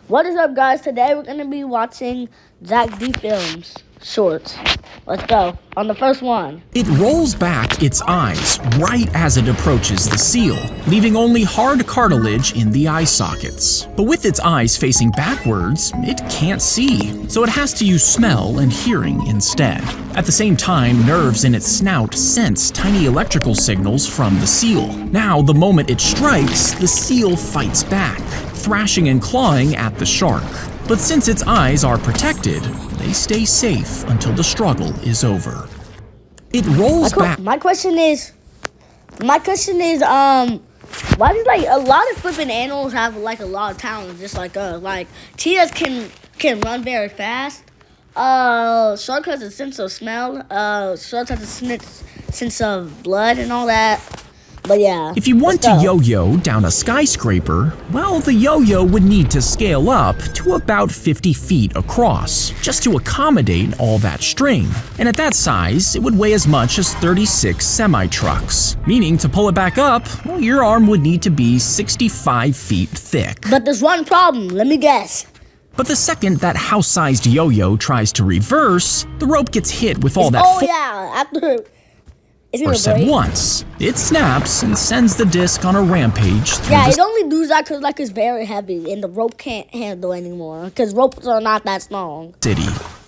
What is up, guys? Today we're gonna be watching Zack D films shorts. Let's go on the first one. It rolls back its eyes right as it approaches the seal, leaving only hard cartilage in the eye sockets. But with its eyes facing backwards, it can't see, so it has to use smell and hearing instead. At the same time, nerves in its snout sense tiny electrical signals from the seal. Now, the moment it strikes, the seal fights back, thrashing and clawing at the shark. But since its eyes are protected, they stay safe until the struggle is over. It rolls back. My question is, why does like a lot of flipping animals have like a lot of talent, just like us? Like cheetahs can run very fast. Shark has a sense of smell. Sharks have a sense of blood and all that. But yeah. If you want to yo-yo down a skyscraper, well, the yo-yo would need to scale up to about 50 feet across, just to accommodate all that string. And at that size, it would weigh as much as 36 semi-trucks, meaning to pull it back up, well, your arm would need to be 65 feet thick. But there's one problem, let me guess. But the second that house-sized yo-yo tries to reverse, the rope gets hit with all that force at once. It snaps and sends the disc on a rampage through it only does that because like it's very heavy and the rope can't handle anymore because ropes are not that strong.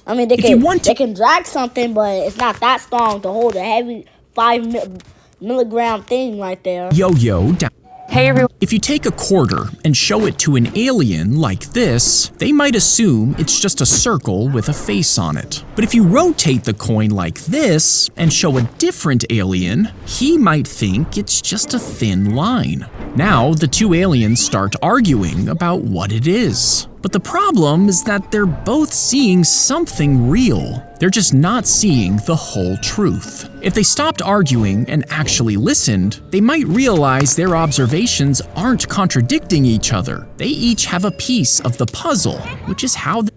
I mean, they can drag something, but it's not that strong to hold a heavy 5 milligram thing right there. Yo-yo down. Hey everyone. If you take a quarter and show it to an alien like this, they might assume it's just a circle with a face on it. But if you rotate the coin like this and show a different alien, he might think it's just a thin line. Now, the two aliens start arguing about what it is. But the problem is that they're both seeing something real. They're just not seeing the whole truth. If they stopped arguing and actually listened, they might realize their observations aren't contradicting each other. They each have a piece of the puzzle, which is how they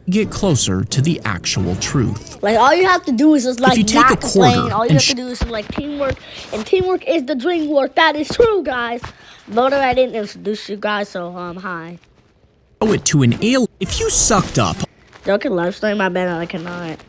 get closer to the actual truth. Like all you have to do is just like if you take a quarter all you have to do is like teamwork, and teamwork is the dream work. That is true, guys. But I didn't introduce you guys, so hi. Show it to an alien. If you sucked up Y'all can live stream, I bet I cannot.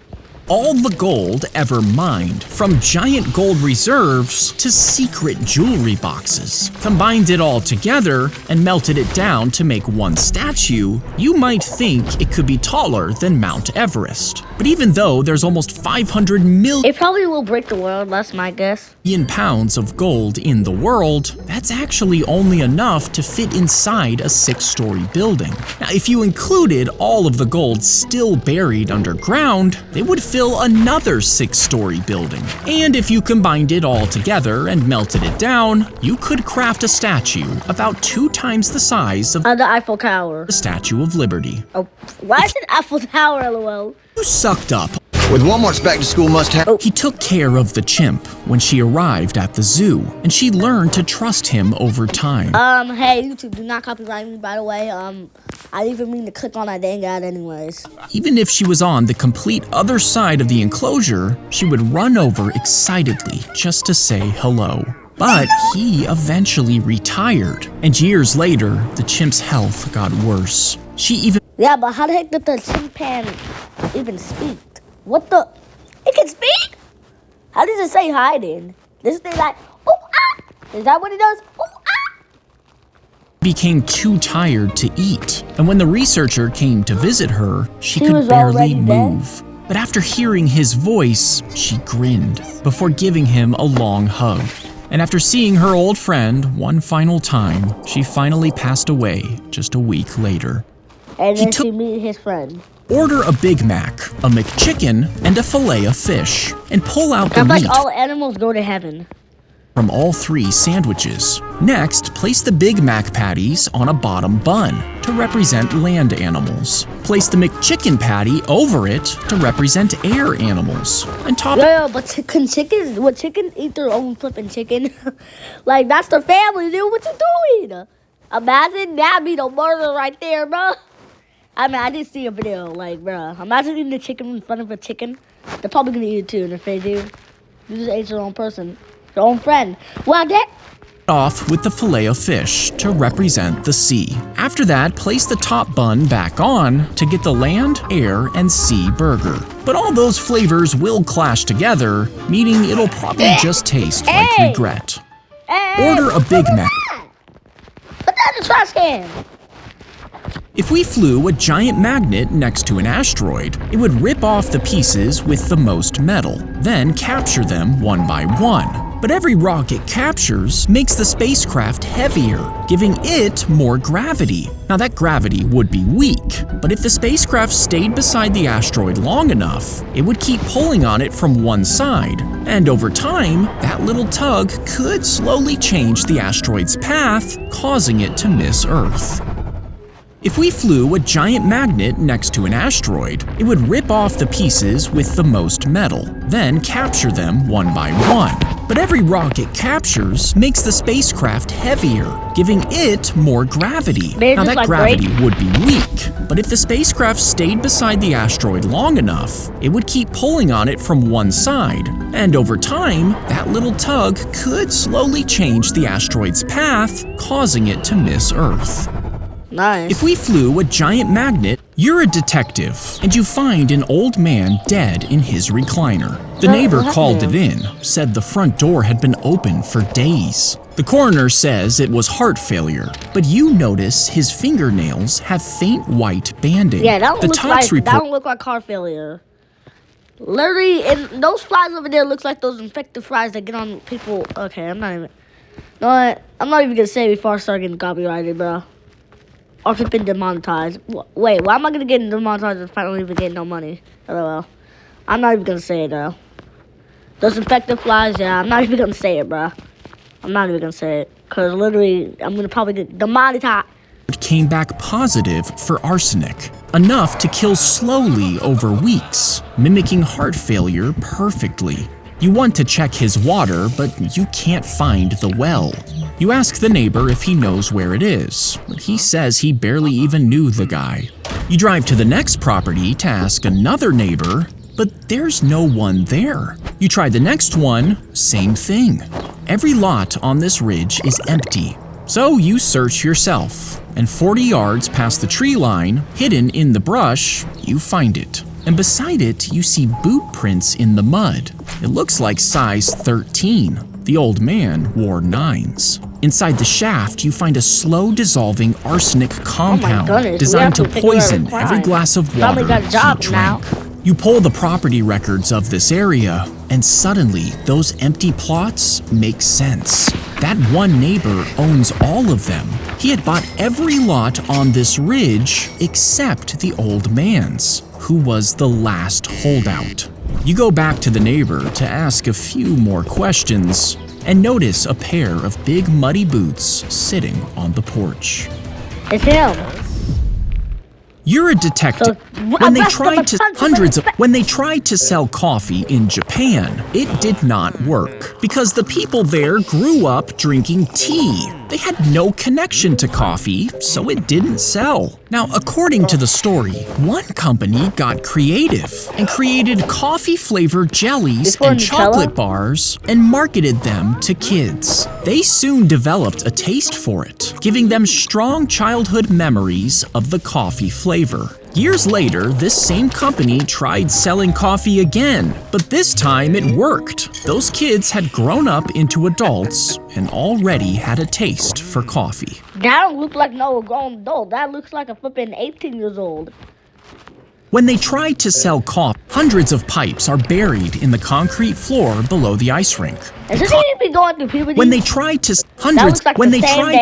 all the gold ever mined, from giant gold reserves to secret jewelry boxes, combined it all together and melted it down to make one statue, you might think it could be taller than Mount Everest. But even though there's almost 500 million It probably will break the world, that's my guess. pounds of gold in the world, that's actually only enough to fit inside a 6-story building. Now, if you included all of the gold still buried underground, they would fill another 6-story building. And if you combined it all together and melted it down, you could craft a statue about 2 times the size of the Eiffel Tower. the Statue of Liberty. Oh, why is it Eiffel Tower, lol? You sucked up. With Walmart's back to school must have. He took care of the chimp when she arrived at the zoo, and she learned to trust him over time. Hey, YouTube, do not copyright me, by the way. I didn't even mean to click on that dang ad anyways. Even if she was on the complete other side of the enclosure, she would run over excitedly just to say hello. But he eventually retired, and years later, the chimp's health got worse. Yeah, but how the heck did the chimpanzee even speak? What the? It can speak? How does it say hi then? This thing like, oh, ah! Is that what it does? Oh, ah! became too tired to eat, and when the researcher came to visit her, she was could barely already move. But after hearing his voice, she grinned before giving him a long hug. And after seeing her old friend one final time, she finally passed away just a week later. And then she meet his friend. Order a Big Mac, a McChicken, and a filet of fish, and pull out the meat like all animals go to heaven from all 3 sandwiches. Next, place the Big Mac patties on a bottom bun to represent land animals. Place the McChicken patty over it to represent air animals. And top but chicken eat their own flipping chicken? Like, that's their family, dude. What you doing? Imagine that be the murder right there, bro. I mean, I did see a video, like, bro. Imagine eating a chicken in front of a chicken. They're probably gonna eat it too, and if they do, you just ate your own person, your own friend. Well, off with the fillet of fish to represent the sea. After that, place the top bun back on to get the land, air, and sea burger. But all those flavors will clash together, meaning it'll probably just taste like regret. Order a Big Mac. Put that in the trash can. If we flew a giant magnet next to an asteroid, it would rip off the pieces with the most metal, then capture them one by one. But every rock it captures makes the spacecraft heavier, giving it more gravity. Now that gravity would be weak, but if the spacecraft stayed beside the asteroid long enough, it would keep pulling on it from one side. And over time, that little tug could slowly change the asteroid's path, causing it to miss Earth. If we flew a giant magnet next to an asteroid, it would rip off the pieces with the most metal, then capture them one by one. But every rock it captures makes the spacecraft heavier, giving it more gravity. Now that gravity would be weak, but if the spacecraft stayed beside the asteroid long enough, it would keep pulling on it from one side. And over time, that little tug could slowly change the asteroid's path, causing it to miss Earth. Nice. If we flew a giant magnet, you're a detective, and you find an old man dead in his recliner. The neighbor called it in, said the front door had been open for days. The coroner says it was heart failure, but you notice his fingernails have faint white banding. Yeah, that don't look like heart failure. Literally, and those flies over there looks like those infected flies that get on people. Okay, I'm not even gonna say it before I start getting copyrighted, bro. Or if it's been demonetized. Wait, why am I gonna get demonetized if I don't even get no money? LOL. I'm not even gonna say it though. Those infected flies, yeah, I'm not even gonna say it, bro. I'm not even gonna say it. Cause literally, I'm gonna probably get demonetized. It came back positive for arsenic, enough to kill slowly over weeks, mimicking heart failure perfectly. You want to check his water, but you can't find the well. You ask the neighbor if he knows where it is, but he says he barely even knew the guy. You drive to the next property to ask another neighbor, but there's no one there. You try the next one, same thing. Every lot on this ridge is empty. So you search yourself, and 40 yards past the tree line, hidden in the brush, you find it. And beside it, you see boot prints in the mud. It looks like size 13. The old man wore 9s. Inside the shaft, you find a slow-dissolving arsenic compound designed to poison every glass of water he drank. You pull the property records of this area, and suddenly, those empty plots make sense. That one neighbor owns all of them. He had bought every lot on this ridge except the old man's, who was the last holdout. You go back to the neighbor to ask a few more questions and notice a pair of big muddy boots sitting on the porch. It's him. You're a detective. When they tried to sell coffee in Japan, it did not work because the people there grew up drinking tea. They had no connection to coffee, so it didn't sell. Now, according to the story, one company got creative and created coffee-flavored jellies and chocolate bars and marketed them to kids. They soon developed a taste for it, giving them strong childhood memories of the coffee flavor. Years later, this same company tried selling coffee again, but this time it worked. Those kids had grown up into adults and already had a taste for coffee. That don't look like no grown adult. That looks like a flipping 18 years old. When they tried to sell coffee, hundreds of pipes are buried in the concrete floor below the ice rink. When they tried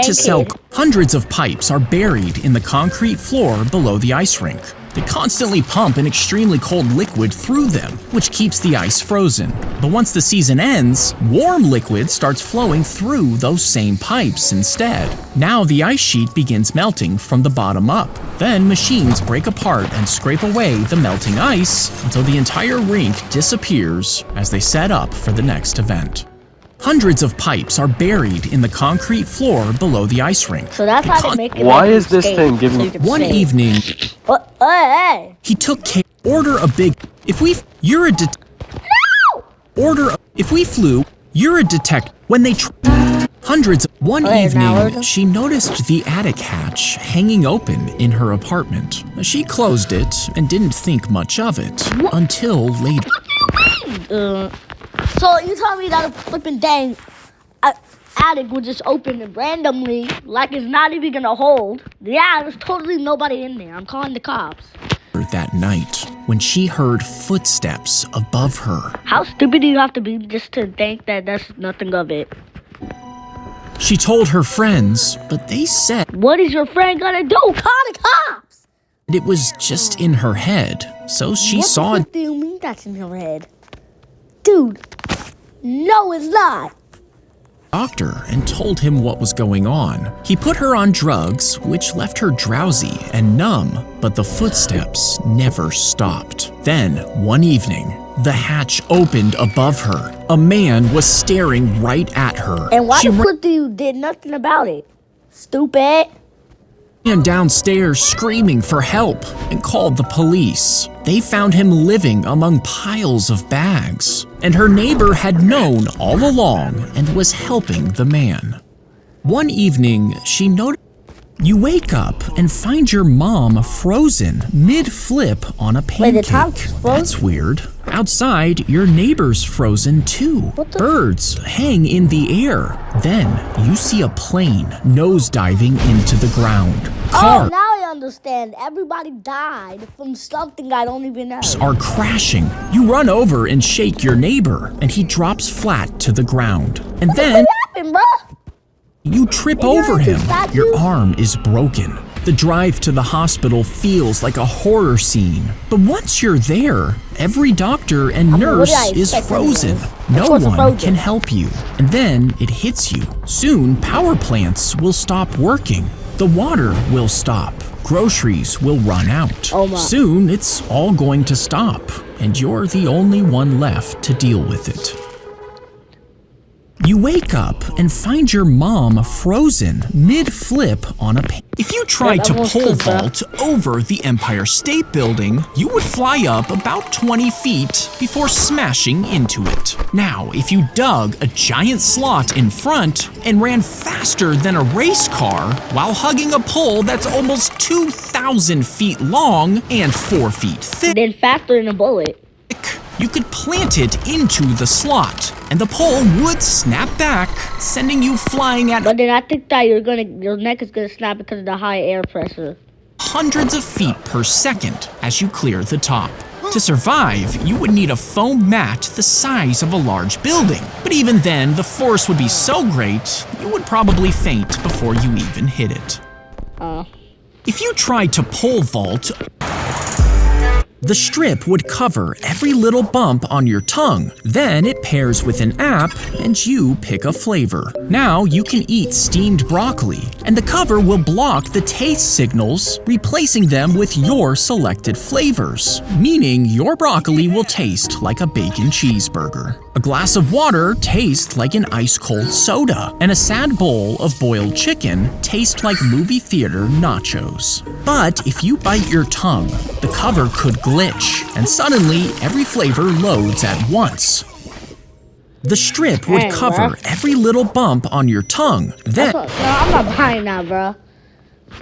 to sell hundreds of pipes are buried in the concrete floor below the ice rink. They constantly pump an extremely cold liquid through them, which keeps the ice frozen. But once the season ends, warm liquid starts flowing through those same pipes instead. Now the ice sheet begins melting from the bottom up. Then machines break apart and scrape away the melting ice until the entire rink disappears as they set up for the next event. Hundreds of pipes are buried in the concrete floor below the ice rink. So that's how they make it. Why is this thing giving me... One evening, he took care. Order a big... If we flew... You're a detective. When they hundreds. One Okay, now evening, she noticed the attic hatch hanging open in her apartment. She closed it and didn't think much of it until later. So you tell me that a flipping dang attic would just open randomly, like it's not even gonna hold? Yeah, there's totally nobody in there. I'm calling the cops. That night, when she heard footsteps above her. How stupid do you have to be just to think that that's nothing of it? She told her friends, but they said What is your friend gonna do? Call the cops! it was just in her head, so she saw What it. the fuck do you mean that's in your head? Dude, no it's not. Doctor and told him what was going on. He put her on drugs, which left her drowsy and numb, but the footsteps never stopped. Then, one evening, the hatch opened above her. A man was staring right at her. And why She the fuck you did nothing about it? Stupid. ran downstairs screaming for help and called the police. They found him living among piles of bags, and her neighbor had known all along and was helping the man. One evening, she noticed you wake up and find your mom frozen mid-flip on a pancake. Wait, the top's frozen? That's weird. Outside, your neighbor's frozen too. What the- Birds hang in the air. Then you see a plane nosediving into the ground. Oh, Cars now I understand. Everybody died from something I don't even know. are crashing. You run over and shake your neighbor, and he drops flat to the ground. And then What happened, bruh? you trip Is over there him. a statue? Your arm is broken. The drive to the hospital feels like a horror scene. But once you're there, every doctor and mean, what nurse did I is expect frozen. anyways? No Of course it's one frozen. can help you. And then it hits you. Soon, power plants will stop working. The water will stop. Groceries will run out. Oh my. Soon, it's all going to stop. And you're the only one left to deal with it. You wake up and find your mom frozen mid-flip on a If you tried to almost pole could, bro. vault over the Empire State Building, you would fly up about 20 feet before smashing into it. Now, if you dug a giant slot in front and ran faster than a race car while hugging a pole that's almost 2,000 feet long and 4 feet thick, Then faster than a bullet. you could plant it into the slot, and the pole would snap back, sending you flying at But then I think that your neck is gonna snap because of the high air pressure. hundreds of feet per second as you clear the top. To survive, you would need a foam mat the size of a large building. But even then, the force would be so great, you would probably faint before you even hit it. If you tried to pole vault, the strip would cover every little bump on your tongue. Then it pairs with an app and you pick a flavor. Now you can eat steamed broccoli, and the cover will block the taste signals, replacing them with your selected flavors, meaning your broccoli will taste like a bacon cheeseburger. A glass of water tastes like an ice-cold soda, and a sad bowl of boiled chicken tastes like movie theater nachos. But if you bite your tongue, the cover could glitch, and suddenly every flavor loads at once. The strip would Dang, cover bruh. every little bump on your tongue. Then No, I'm not buying that, bro.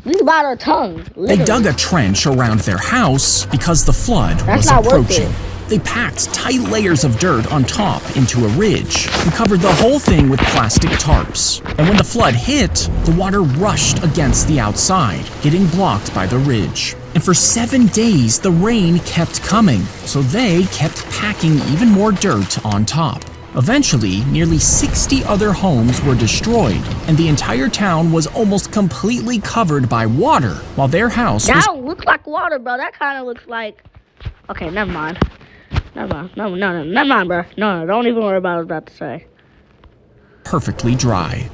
We bought our tongue. they Literally. dug a trench around their house because the flood was not worth approaching. it. They packed tight layers of dirt on top into a ridge and covered the whole thing with plastic tarps. And when the flood hit, the water rushed against the outside, getting blocked by the ridge. And for 7 days, the rain kept coming, so they kept packing even more dirt on top. Eventually, nearly 60 other homes were destroyed, and the entire town was almost completely covered by water, while their house That was don't look like water, bro. That kind of looks like. Okay, never mind. Never mind. No, never mind, bro. No, don't even worry about what I was about to say. perfectly dry.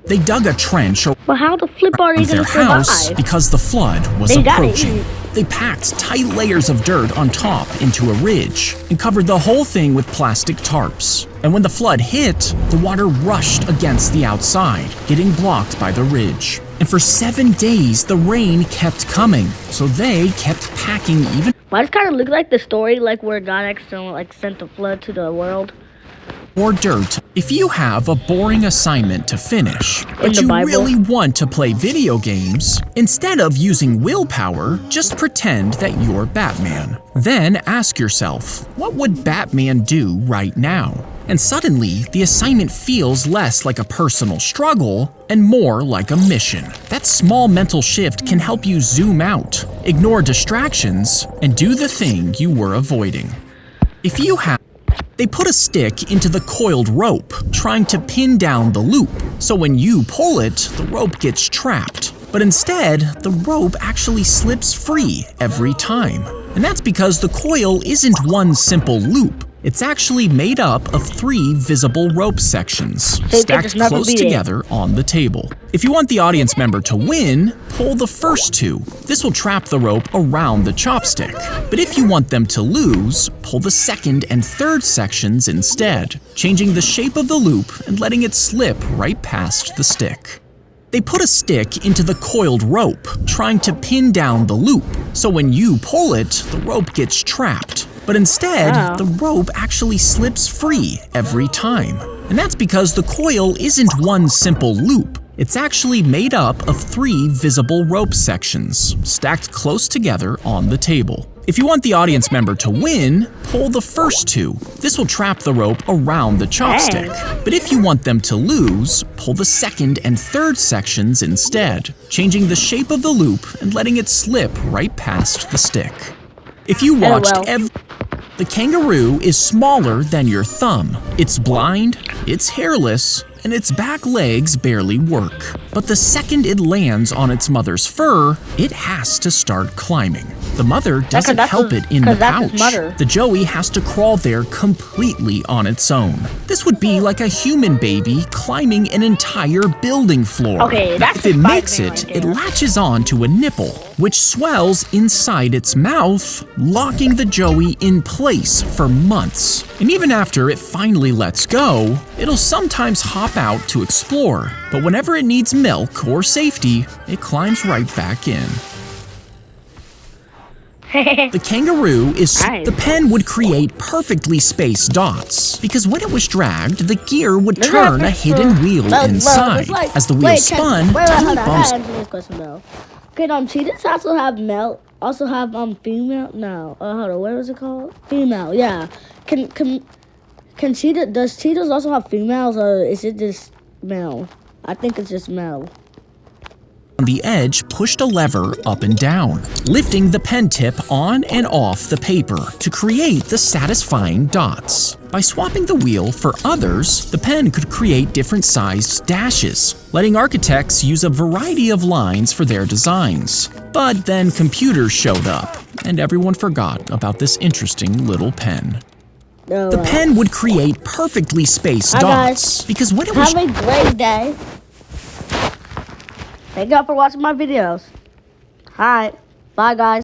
They dug a trench But how the flip are they around their gonna house survive? because the flood was They gotta approaching. eat. They packed tight layers of dirt on top into a ridge and covered the whole thing with plastic tarps. And when the flood hit, the water rushed against the outside, getting blocked by the ridge. And for 7 days, the rain kept coming, so they kept packing even Why does it kind of look like the story, like where God accidentally sent the flood to the world? more dirt. If you have a boring assignment to finish, but the you Bible. really want to play video games, instead of using willpower, just pretend that you're Batman. Then ask yourself, what would Batman do right now? And suddenly, the assignment feels less like a personal struggle and more like a mission. That small mental shift can help you zoom out, ignore distractions, and do the thing you were avoiding. If you have They put a stick into the coiled rope, trying to pin down the loop, so when you pull it, the rope gets trapped. But instead, the rope actually slips free every time. And that's because the coil isn't one simple loop. It's actually made up of 3 visible rope sections, stacked close together on the table. If you want the audience member to win, pull the first 2. This will trap the rope around the chopstick. But if you want them to lose, pull the second and third sections instead, changing the shape of the loop and letting it slip right past the stick. They put a stick into the coiled rope, trying to pin down the loop, so when you pull it, the rope gets trapped. But instead, the rope actually slips free every time. And that's because the coil isn't one simple loop. It's actually made up of 3 visible rope sections, stacked close together on the table. If you want the audience member to win, pull the first 2. This will trap the rope around the chopstick. But if you want them to lose, pull the second and third sections instead, changing the shape of the loop and letting it slip right past the stick. If you watched the kangaroo is smaller than your thumb. It's blind, it's hairless, and its back legs barely work. But the second it lands on its mother's fur, it has to start climbing. The mother doesn't help it in the pouch. The joey has to crawl there completely on its own. This would be like a human baby climbing an entire building floor. Okay, that's if it makes it, it latches on to a nipple, which swells inside its mouth, locking the joey in place for months. And even after it finally lets go, it'll sometimes hop out to explore, but whenever it needs milk or safety, it climbs right back in. The kangaroo is the pen would create perfectly spaced dots because when it was dragged, the gear would turn a hidden wheel inside. As the wheel spun, tiny bumps. Okay, cheetahs also have male. Also have female. No, hold on. What was it called? Female. Yeah. Does cheetahs also have females or is it just male? I think it's just male. On the edge pushed a lever up and down, lifting the pen tip on and off the paper to create the satisfying dots. By swapping the wheel for others, the pen could create different sized dashes, letting architects use a variety of lines for their designs. But then computers showed up, and everyone forgot about this interesting little pen. The pen would create perfectly spaced dots because when it was— Have a great day. Thank y'all for watching my videos. Alright. Bye, guys.